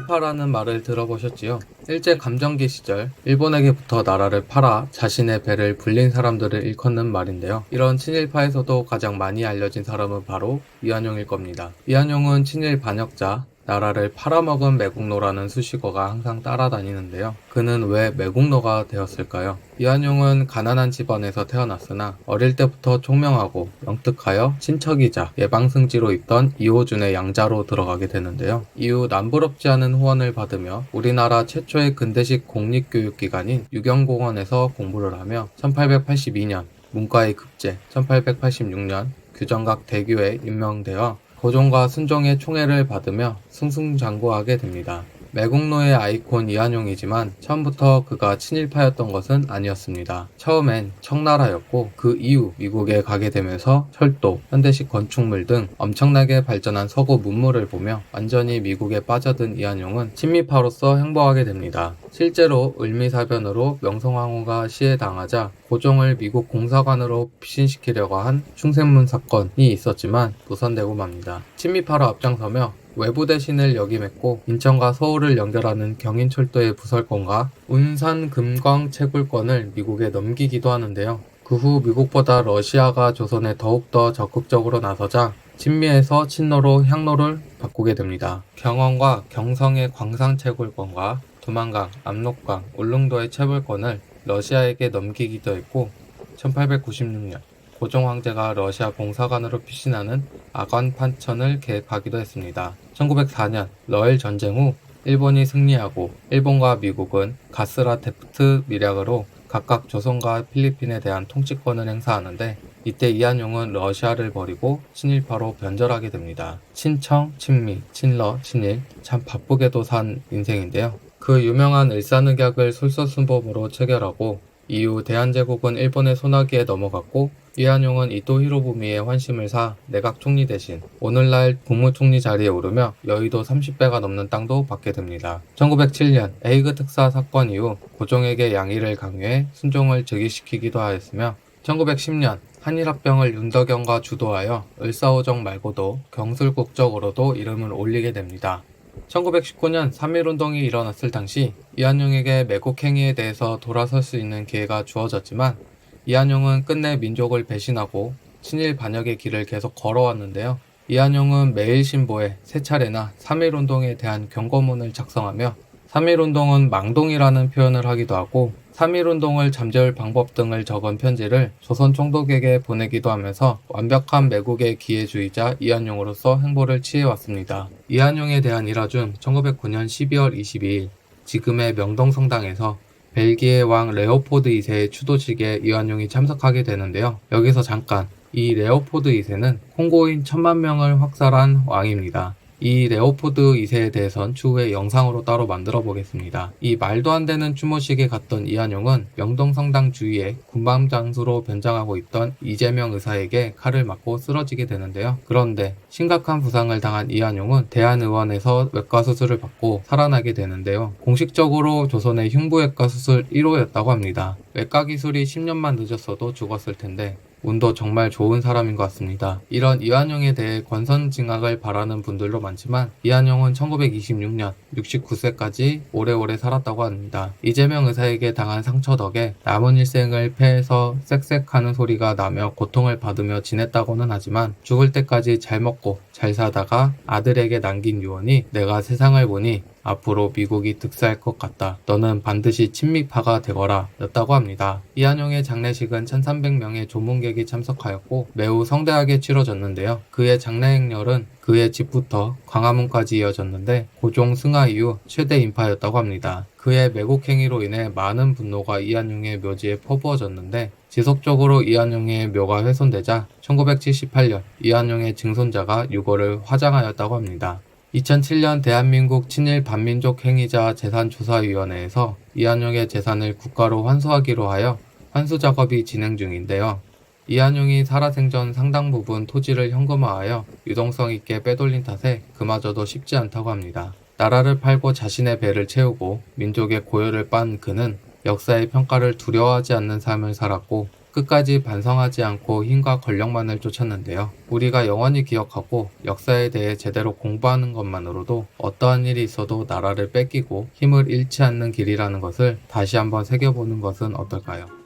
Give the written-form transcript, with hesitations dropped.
친일파라는 말을 들어보셨지요? 일제감정기 시절 일본에게부터 나라를 팔아 자신의 배를 불린 사람들을 일컫는 말인데요. 이런 친일파에서도 가장 많이 알려진 사람은 바로 이완용일 겁니다. 이완용은 친일 반역자, 나라를 팔아먹은 매국노라는 수식어가 항상 따라다니는데요. 그는 왜 매국노가 되었을까요? 이완용은 가난한 집안에서 태어났으나 어릴 때부터 총명하고 영특하여 친척이자 예방승지로 있던 이호준의 양자로 들어가게 되는데요. 이후 남부럽지 않은 후원을 받으며 우리나라 최초의 근대식 공립교육기관인 유경공원에서 공부를 하며 1882년 문과에 급제, 1886년 규정각 대교에 임명되어 고종과 순종의 총애를 받으며 승승장구하게 됩니다. 매국노의 아이콘 이완용이지만 처음부터 그가 친일파였던 것은 아니었습니다. 처음엔 청나라였고 그 이후 미국에 가게 되면서 철도, 현대식 건축물 등 엄청나게 발전한 서구 문물을 보며 완전히 미국에 빠져든 이완용은 친미파로서 행보하게 됩니다. 실제로 을미사변으로 명성황후가 시해당하자 고종을 미국 공사관으로 피신시키려고 한 충생문 사건이 있었지만 무산되고 맙니다. 친미파로 앞장서며 외부 대신을 역임했고 인천과 서울을 연결하는 경인철도의 부설권과 운산 금광 채굴권을 미국에 넘기기도 하는데요. 그 후 미국보다 러시아가 조선에 더욱더 적극적으로 나서자 친미에서 친노로 향로를 바꾸게 됩니다. 경원과 경성의 광산 채굴권과 두만강, 압록강, 울릉도의 채굴권을 러시아에게 넘기기도 했고 1896년 고종 황제가 러시아 공사관으로 피신하는 아관 판천을 계획하기도 했습니다. 1904년 러일 전쟁 후 일본이 승리하고 일본과 미국은 가스라테프트 밀약으로 각각 조선과 필리핀에 대한 통치권을 행사하는데 이때 이완용은 러시아를 버리고 친일파로 변절하게 됩니다. 친청, 친미, 친러, 친일 참 바쁘게도 산 인생인데요. 그 유명한 일산의격을 솔선수범으로 체결하고 이후 대한제국은 일본의 소나기에 넘어갔고 이완용은 이토 히로부미의 환심을 사 내각 총리 대신 오늘날 국무총리 자리에 오르며 여의도 30배가 넘는 땅도 받게 됩니다. 1907년 에이그 특사 사건 이후 고종에게 양의를 강요해 순종을 즉위시키기도 하였으며 1910년 한일합병을 윤덕영과 주도하여 을사오정 말고도 경술국적으로도 이름을 올리게 됩니다. 1919년 3.1운동이 일어났을 당시 이완용에게 매국행위에 대해서 돌아설 수 있는 기회가 주어졌지만 이완용은 끝내 민족을 배신하고 친일 반역의 길을 계속 걸어왔는데요. 이완용은 매일신보에 세 차례나 3.1운동에 대한 경고문을 작성하며 3.1운동은 망동이라는 표현을 하기도 하고 3.1운동을 잠재울 방법 등을 적은 편지를 조선 총독에게 보내기도 하면서 완벽한 매국의 기회주의자 이완용으로서 행보를 취해왔습니다. 이완용에 대한 일화 중 1909년 12월 22일 지금의 명동성당에서 벨기에 왕 레오포드 2세의 추도식에 이완용이 참석하게 되는데요. 여기서 잠깐, 이 레오포드 2세는 콩고인 1000만 명을 확살한 왕입니다. 이 레오포드 2세에 대해선 추후에 영상으로 따로 만들어 보겠습니다. 이 말도 안 되는 추모식에 갔던 이완용은 명동성당 주위에 군밤장수로 변장하고 있던 이재명 의사에게 칼을 맞고 쓰러지게 되는데요. 그런데 심각한 부상을 당한 이완용은 대한의원에서 외과 수술을 받고 살아나게 되는데요. 공식적으로 조선의 흉부외과 수술 1호였다고 합니다. 외과 기술이 10년만 늦었어도 죽었을 텐데 운도 정말 좋은 사람인 것 같습니다. 이런 이완용에 대해 권선징악을 바라는 분들도 많지만 이완용은 1926년 69세까지 오래오래 살았다고 합니다. 이재명 의사에게 당한 상처 덕에 남은 일생을 폐에서 쌕쌕하는 소리가 나며 고통을 받으며 지냈다고는 하지만 죽을 때까지 잘 먹고 잘 사다가 아들에게 남긴 유언이 내가 세상을 보니 앞으로 미국이 득세할 것 같다. 너는 반드시 친미파가 되거라 였다고 합니다. 이완용의 장례식은 1300명의 조문객이 참석하였고 매우 성대하게 치러졌는데요. 그의 장례 행렬은 그의 집부터 광화문까지 이어졌는데 고종 승하 이후 최대 인파였다고 합니다. 그의 매국행위로 인해 많은 분노가 이완용의 묘지에 퍼부어졌는데 지속적으로 이완용의 묘가 훼손되자 1978년 이완용의 증손자가 유골을 화장하였다고 합니다. 2007년 대한민국 친일 반민족 행위자 재산조사위원회에서 이완용의 재산을 국가로 환수하기로 하여 환수 작업이 진행 중인데요. 이완용이 살아생전 상당 부분 토지를 현금화하여 유동성 있게 빼돌린 탓에 그마저도 쉽지 않다고 합니다. 나라를 팔고 자신의 배를 채우고 민족의 고열을 빤 그는 역사의 평가를 두려워하지 않는 삶을 살았고 끝까지 반성하지 않고 힘과 권력만을 쫓았는데요. 우리가 영원히 기억하고 역사에 대해 제대로 공부하는 것만으로도 어떠한 일이 있어도 나라를 뺏기고 힘을 잃지 않는 길이라는 것을 다시 한번 새겨보는 것은 어떨까요?